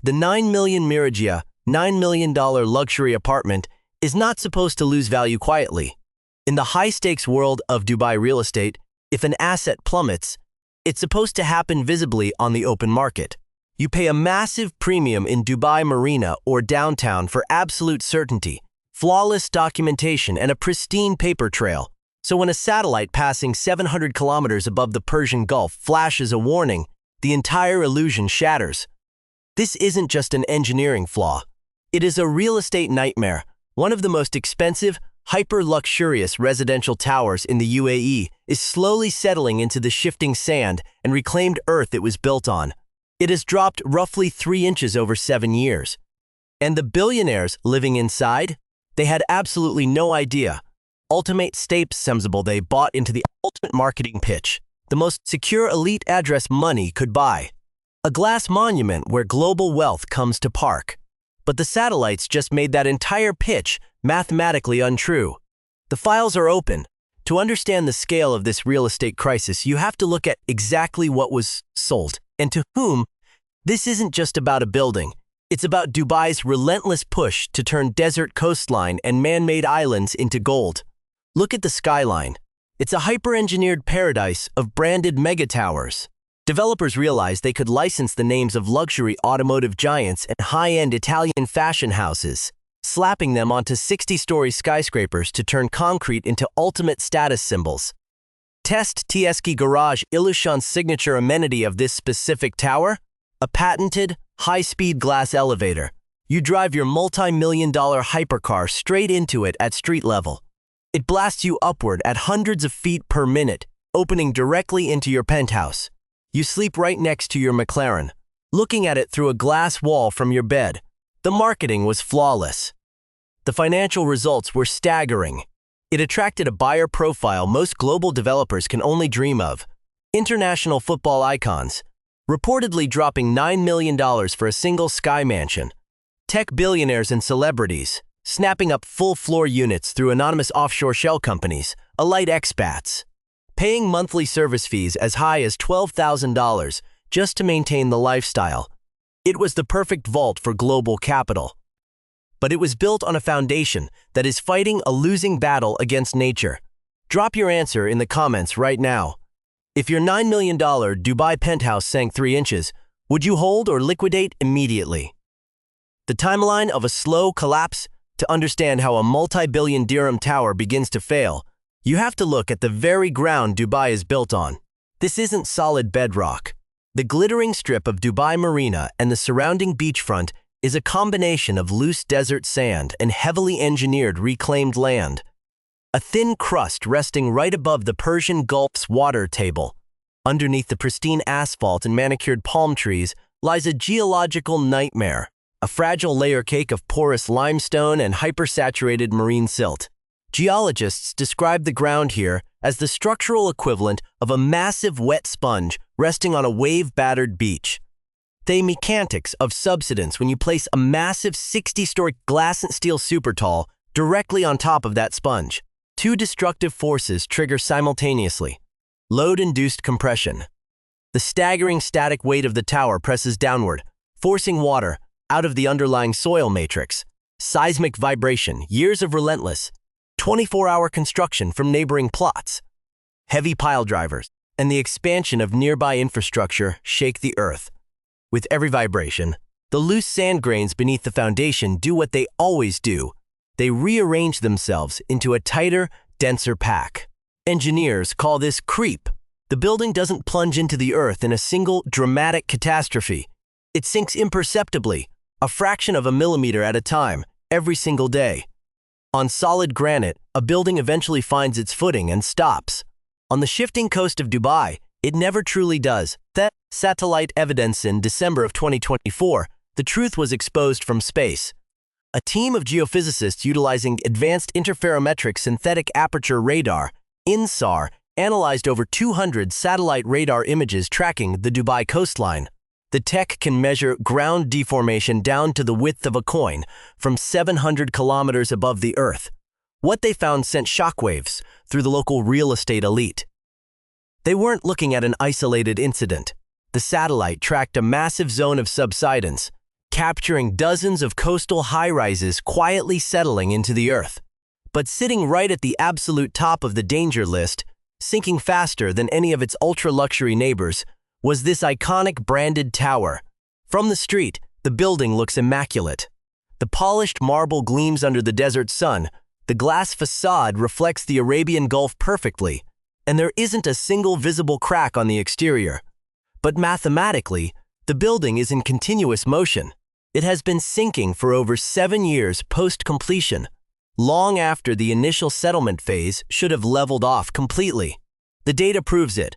The 9 million Miragia, $9 million luxury apartment is not supposed to lose value quietly. In the high-stakes world of Dubai real estate, if an asset plummets, it's supposed to happen visibly on the open market. You pay a massive premium in Dubai Marina or downtown for absolute certainty, flawless documentation, and a pristine paper trail. So when a satellite passing 700 kilometers above the Persian Gulf flashes a warning, the entire illusion shatters. This isn't just an engineering flaw. It is a real estate nightmare. One of the most expensive, hyper-luxurious residential towers in the UAE is slowly settling into the shifting sand and reclaimed earth it was built on. It has dropped roughly 3 inches over 7 years. And the billionaires living inside? They had absolutely no idea. Ultimate State Semsible they bought into the ultimate marketing pitch, the most secure elite address money could buy. A glass monument where global wealth comes to park. But the satellites just made that entire pitch mathematically untrue. The files are open. To understand the scale of this real estate crisis, you have to look at exactly what was sold and to whom. This isn't just about a building. It's about Dubai's relentless push to turn desert coastline and man-made islands into gold. Look at the skyline. It's a hyper-engineered paradise of branded megatowers. Developers realized they could license the names of luxury automotive giants and high-end Italian fashion houses, slapping them onto 60-story skyscrapers to turn concrete into ultimate status symbols. Test Tieski Garage Illusion's signature amenity of this specific tower? A patented, high-speed glass elevator. You drive your multi-million-dollar hypercar straight into it at street level. It blasts you upward at hundreds of feet per minute, opening directly into your penthouse. You sleep right next to your McLaren, looking at it through a glass wall from your bed. The marketing was flawless. The financial results were staggering. It attracted a buyer profile most global developers can only dream of. International football icons, reportedly dropping $9 million for a single sky mansion. Tech billionaires and celebrities, snapping up full-floor units through anonymous offshore shell companies, elite expats, paying monthly service fees as high as $12,000 just to maintain the lifestyle. It was the perfect vault for global capital. But it was built on a foundation that is fighting a losing battle against nature. Drop your answer in the comments right now. If your $9 million Dubai penthouse sank 3 inches, would you hold or liquidate immediately? The timeline of a slow collapse. To understand how a multi-billion dirham tower begins to fail, you have to look at the very ground Dubai is built on. This isn't solid bedrock. The glittering strip of Dubai Marina and the surrounding beachfront is a combination of loose desert sand and heavily engineered reclaimed land. A thin crust resting right above the Persian Gulf's water table. Underneath the pristine asphalt and manicured palm trees lies a geological nightmare. A fragile layer cake of porous limestone and hypersaturated marine silt. Geologists describe the ground here as the structural equivalent of a massive wet sponge resting on a wave-battered beach. The mechanics of subsidence when you place a massive 60-story glass and steel super tall directly on top of that sponge. 2 destructive forces trigger simultaneously. Load-induced compression. The staggering static weight of the tower presses downward, forcing water out of the underlying soil matrix. Seismic vibration, years of relentless, 24-hour construction from neighboring plots. Heavy pile drivers and the expansion of nearby infrastructure shake the earth. With every vibration, the loose sand grains beneath the foundation do what they always do. They rearrange themselves into a tighter, denser pack. Engineers call this creep. The building doesn't plunge into the earth in a single dramatic catastrophe. It sinks imperceptibly, a fraction of a millimeter at a time, every single day. On solid granite, a building eventually finds its footing and stops. On the shifting coast of Dubai, it never truly does. That satellite evidence in December of 2024, the truth was exposed from space. A team of geophysicists utilizing advanced interferometric synthetic aperture radar, INSAR, analyzed over 200 satellite radar images tracking the Dubai coastline. The tech can measure ground deformation down to the width of a coin from 700 kilometers above the earth. What they found sent shockwaves through the local real estate elite. They weren't looking at an isolated incident. The satellite tracked a massive zone of subsidence, capturing dozens of coastal high-rises quietly settling into the earth. But sitting right at the absolute top of the danger list, sinking faster than any of its ultra-luxury neighbors, was this iconic branded tower. From the street, the building looks immaculate. The polished marble gleams under the desert sun, the glass facade reflects the Arabian Gulf perfectly, and there isn't a single visible crack on the exterior. But mathematically, the building is in continuous motion. It has been sinking for over 7 years post-completion, long after the initial settlement phase should have leveled off completely. The data proves it.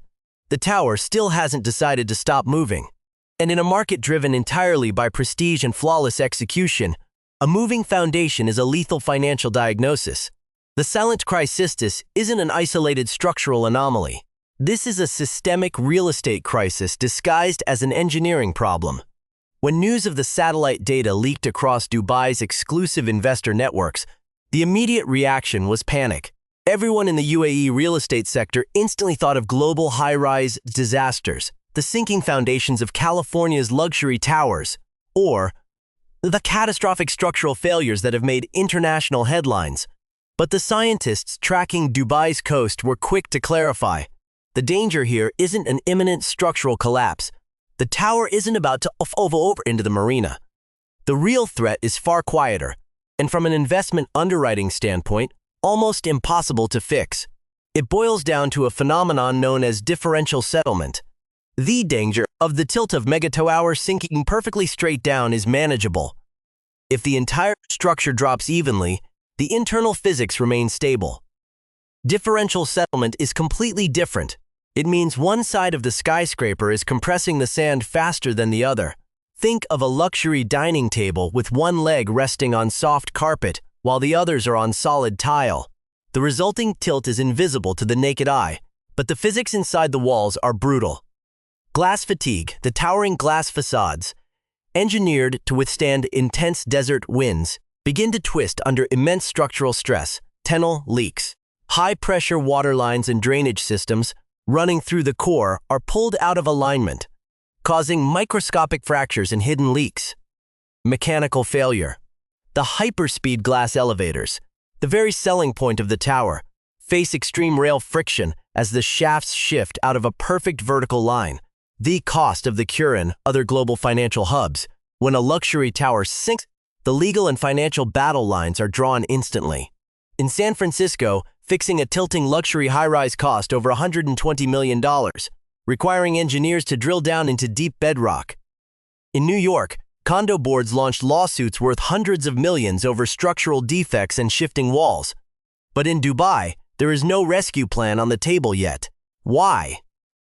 The tower still hasn't decided to stop moving. And in a market driven entirely by prestige and flawless execution, a moving foundation is a lethal financial diagnosis. The silent crisis isn't an isolated structural anomaly. This is a systemic real estate crisis disguised as an engineering problem. When news of the satellite data leaked across Dubai's exclusive investor networks, the immediate reaction was panic. Everyone in the UAE real estate sector instantly thought of global high-rise disasters, the sinking foundations of California's luxury towers, or the catastrophic structural failures that have made international headlines. But the scientists tracking Dubai's coast were quick to clarify. The danger here isn't an imminent structural collapse. The tower isn't about to over into the marina. The real threat is far quieter, and from an investment underwriting standpoint, almost impossible to fix. It boils down to a phenomenon known as differential settlement. The danger of the tilt of megatower sinking perfectly straight down is manageable. If the entire structure drops evenly, the internal physics remain stable. Differential settlement is completely different. It means one side of the skyscraper is compressing the sand faster than the other. Think of a luxury dining table with one leg resting on soft carpet while the others are on solid tile. The resulting tilt is invisible to the naked eye, but the physics inside the walls are brutal. Glass fatigue, the towering glass facades, engineered to withstand intense desert winds, begin to twist under immense structural stress, tunnel leaks. High-pressure water lines and drainage systems running through the core are pulled out of alignment, causing microscopic fractures and hidden leaks. Mechanical failure. The hyperspeed glass elevators, the very selling point of the tower, face extreme rail friction as the shafts shift out of a perfect vertical line, the cost of the cure in other global financial hubs. When a luxury tower sinks, the legal and financial battle lines are drawn instantly. In San Francisco, fixing a tilting luxury high-rise cost over $120 million, requiring engineers to drill down into deep bedrock. In New York, condo boards launched lawsuits worth hundreds of millions over structural defects and shifting walls. But in Dubai, there is no rescue plan on the table yet. Why?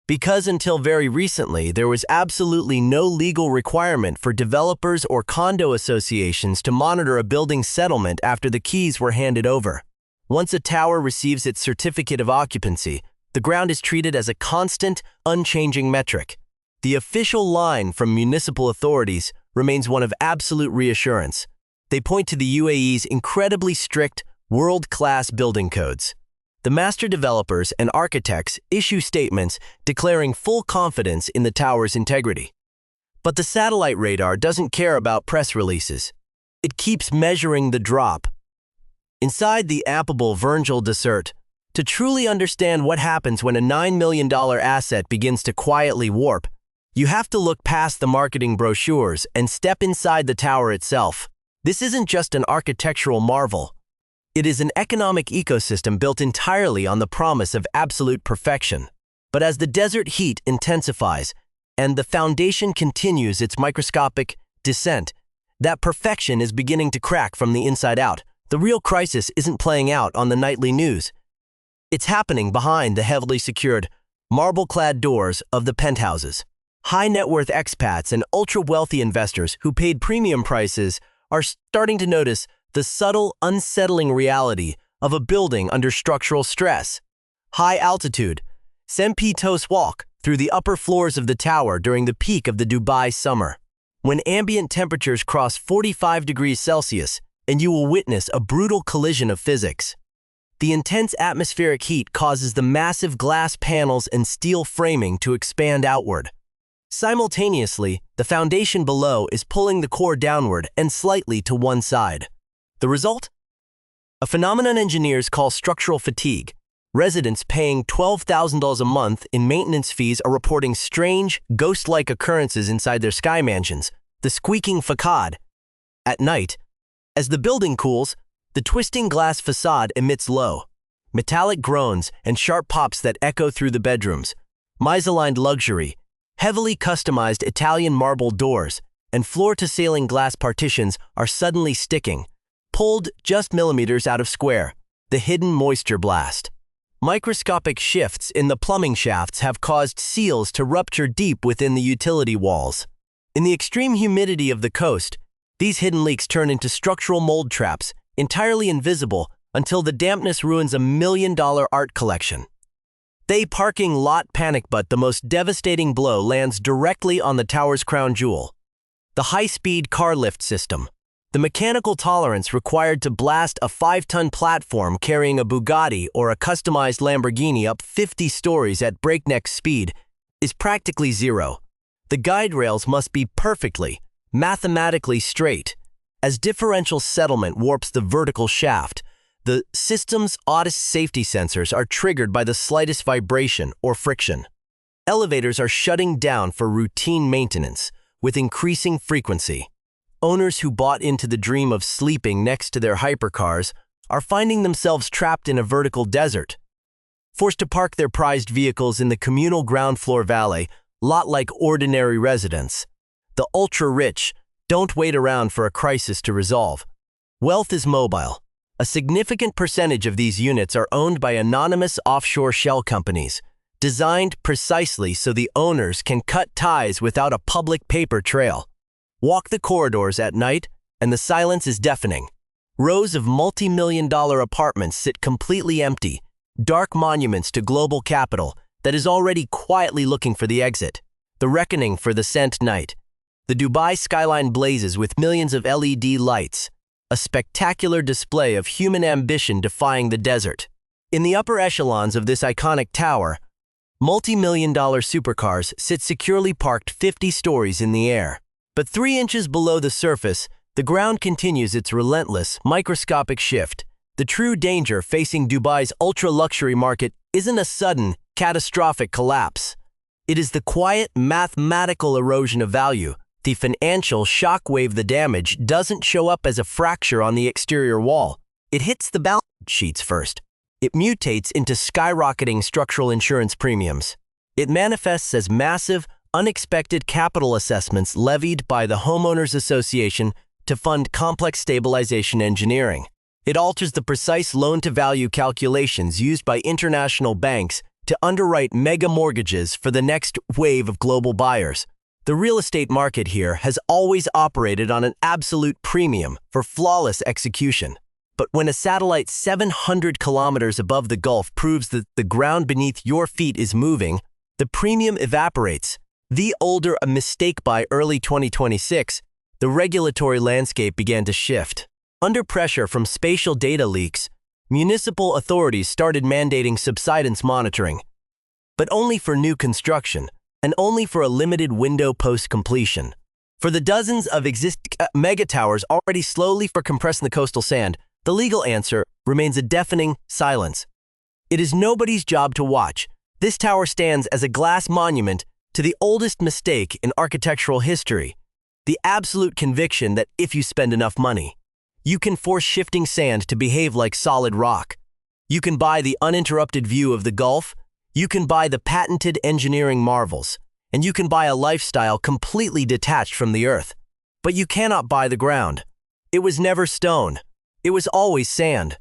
Because until very recently, there was absolutely no legal requirement for developers or condo associations to monitor a building's settlement after the keys were handed over. Once a tower receives its certificate of occupancy, the ground is treated as a constant, unchanging metric. The official line from municipal authorities remains one of absolute reassurance. They point to the UAE's incredibly strict, world-class building codes. The master developers and architects issue statements declaring full confidence in the tower's integrity. But the satellite radar doesn't care about press releases. It keeps measuring the drop. Inside the affable Virgil Desert, to truly understand what happens when a $9 million asset begins to quietly warp, you have to look past the marketing brochures and step inside the tower itself. This isn't just an architectural marvel. It is an economic ecosystem built entirely on the promise of absolute perfection. But as the desert heat intensifies and the foundation continues its microscopic descent, that perfection is beginning to crack from the inside out. The real crisis isn't playing out on the nightly news. It's happening behind the heavily secured, marble-clad doors of the penthouses. High-net-worth expats and ultra-wealthy investors who paid premium prices are starting to notice the subtle, unsettling reality of a building under structural stress. High altitude. Sempito's walk through the upper floors of the tower during the peak of the Dubai summer, when ambient temperatures cross 45 degrees Celsius, and you will witness a brutal collision of physics. The intense atmospheric heat causes the massive glass panels and steel framing to expand outward. Simultaneously, the foundation below is pulling the core downward and slightly to one side. The result? A phenomenon engineers call structural fatigue. Residents paying $12,000 a month in maintenance fees are reporting strange, ghost-like occurrences inside their sky mansions, the squeaking facade. At night, as the building cools, the twisting glass facade emits low, metallic groans and sharp pops that echo through the bedrooms. Misaligned luxury, heavily customized Italian marble doors, and floor-to-ceiling glass partitions are suddenly sticking, pulled just millimeters out of square, the hidden moisture blast. Microscopic shifts in the plumbing shafts have caused seals to rupture deep within the utility walls. In the extreme humidity of the coast, these hidden leaks turn into structural mold traps, entirely invisible until the dampness ruins a $1 million art collection. The parking lot panic, but the most devastating blow lands directly on the tower's crown jewel: the high-speed car lift system. The mechanical tolerance required to blast a 5-ton platform carrying a Bugatti or a customized Lamborghini up 50 stories at breakneck speed is practically zero. The guide rails must be perfectly, mathematically straight. As differential settlement warps the vertical shaft, the system's oddest safety sensors are triggered by the slightest vibration or friction. Elevators are shutting down for routine maintenance with increasing frequency. Owners who bought into the dream of sleeping next to their hypercars are finding themselves trapped in a vertical desert, forced to park their prized vehicles in the communal ground floor valet lot like ordinary residents. The ultra-rich don't wait around for a crisis to resolve. Wealth is mobile. A significant percentage of these units are owned by anonymous offshore shell companies, designed precisely so the owners can cut ties without a public paper trail. Walk the corridors at night, and the silence is deafening. Rows of multi-million-dollar apartments sit completely empty, dark monuments to global capital that is already quietly looking for the exit. The reckoning for the cent night. The Dubai skyline blazes with millions of LED lights, a spectacular display of human ambition defying the desert. In the upper echelons of this iconic tower, multi-million-dollar supercars sit securely parked 50 stories in the air. But 3 inches below the surface, the ground continues its relentless, microscopic shift. The true danger facing Dubai's ultra-luxury market isn't a sudden, catastrophic collapse. It is the quiet, mathematical erosion of value. The financial shockwave. The damage doesn't show up as a fracture on the exterior wall. It hits the balance sheets first. It mutates into skyrocketing structural insurance premiums. It manifests as massive, unexpected capital assessments levied by the Homeowners Association to fund complex stabilization engineering. It alters the precise loan-to-value calculations used by international banks to underwrite mega mortgages for the next wave of global buyers. The real estate market here has always operated on an absolute premium for flawless execution. But when a satellite 700 kilometers above the Gulf proves that the ground beneath your feet is moving, the premium evaporates. The older a mistake by early 2026, the regulatory landscape began to shift. Under pressure from spatial data leaks, municipal authorities started mandating subsidence monitoring, but only for new construction, and only for a limited window post-completion. For the dozens of existing megatowers already slowly compressing the coastal sand, the legal answer remains a deafening silence. It is nobody's job to watch. This tower stands as a glass monument to the oldest mistake in architectural history, the absolute conviction that if you spend enough money, you can force shifting sand to behave like solid rock. You can buy the uninterrupted view of the Gulf, you can buy the patented engineering marvels, and you can buy a lifestyle completely detached from the earth. But you cannot buy the ground. It was never stone. It was always sand.